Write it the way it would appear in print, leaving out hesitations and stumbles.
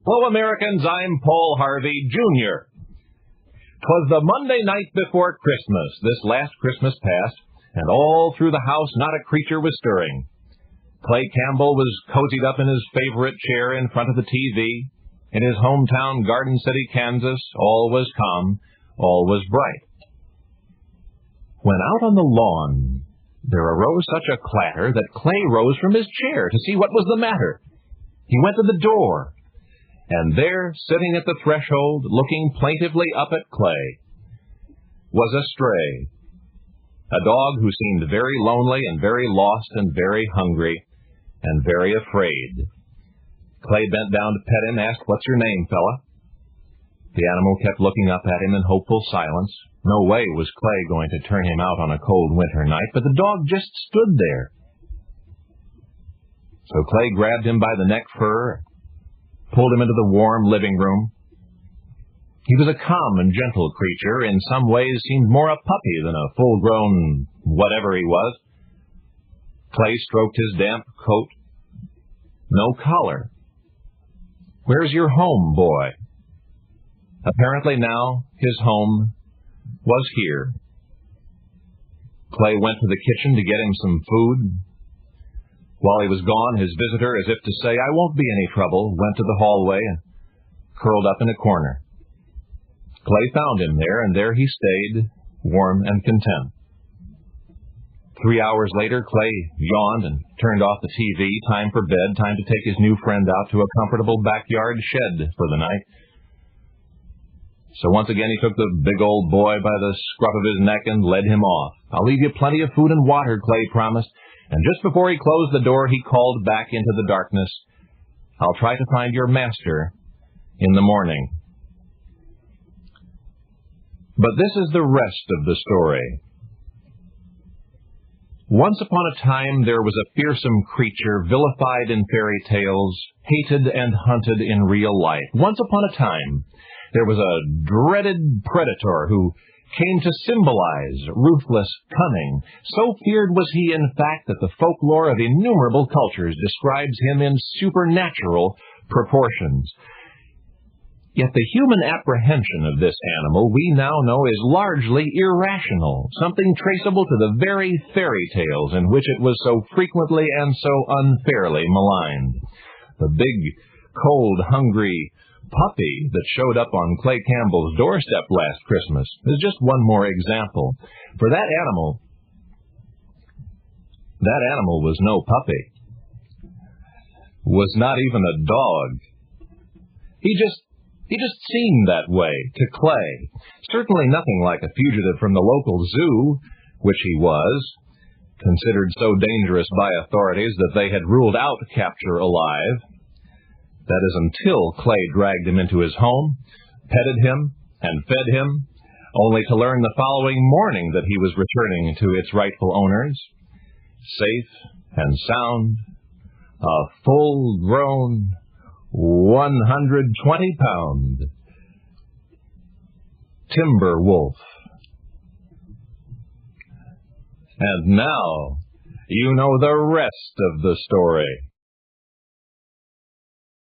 Hello, Americans, I'm Paul Harvey, Jr. 'Twas the Monday night before Christmas, this last Christmas past, and all through the house not a creature was stirring. Clay Campbell was cozied up in his favorite chair in front of the TV. In his hometown, Garden City, Kansas, all was calm, all was bright. When out on the lawn, there arose such a clatter that Clay rose from his chair to see what was the matter. He went to the door, and there, sitting at the threshold, looking plaintively up at Clay, was a stray, a dog who seemed very lonely and very lost and very hungry and very afraid. Clay bent down to pet him, asked, "What's your name, fella?" The animal kept looking up at him in hopeful silence. No way was Clay going to turn him out on a cold winter night, but the dog just stood there. So Clay grabbed him by the neck fur, pulled him into the warm living room. He was a calm and gentle creature, in some ways seemed more a puppy than a full-grown whatever he was. Clay stroked his damp coat. No collar. "Where's your home, boy?" Apparently now his home was here. Clay went to the kitchen to get him some food. While he was gone, his visitor, as if to say, "I won't be any trouble," went to the hallway and curled up in a corner. Clay found him there, and there he stayed, warm and content. 3 hours later, Clay yawned and turned off the TV. Time for bed, time to take his new friend out to a comfortable backyard shed for the night. So once again he took the big old boy by the scruff of his neck and led him off. "I'll leave you plenty of food and water," Clay promised. And just before he closed the door, he called back into the darkness, "I'll try to find your master in the morning." But this is the rest of the story. Once upon a time there was a fearsome creature vilified in fairy tales, hated and hunted in real life. Once upon a time there was a dreaded predator who came to symbolize ruthless cunning. So feared was he, in fact, that the folklore of innumerable cultures describes him in supernatural proportions. Yet the human apprehension of this animal we now know is largely irrational, something traceable to the very fairy tales in which it was so frequently and so unfairly maligned. The big, cold, hungry puppy that showed up on Clay Campbell's doorstep last Christmas is just one more example. For that animal was no puppy, was not even a dog. He just seemed that way to Clay. Certainly nothing like a fugitive from the local zoo, which he was, considered so dangerous by authorities that they had ruled out capture alive. That is until Clay dragged him into his home, petted him, and fed him, only to learn the following morning that he was returning to its rightful owners, safe and sound, a full-grown 120-pound timber wolf. And now you know the rest of the story.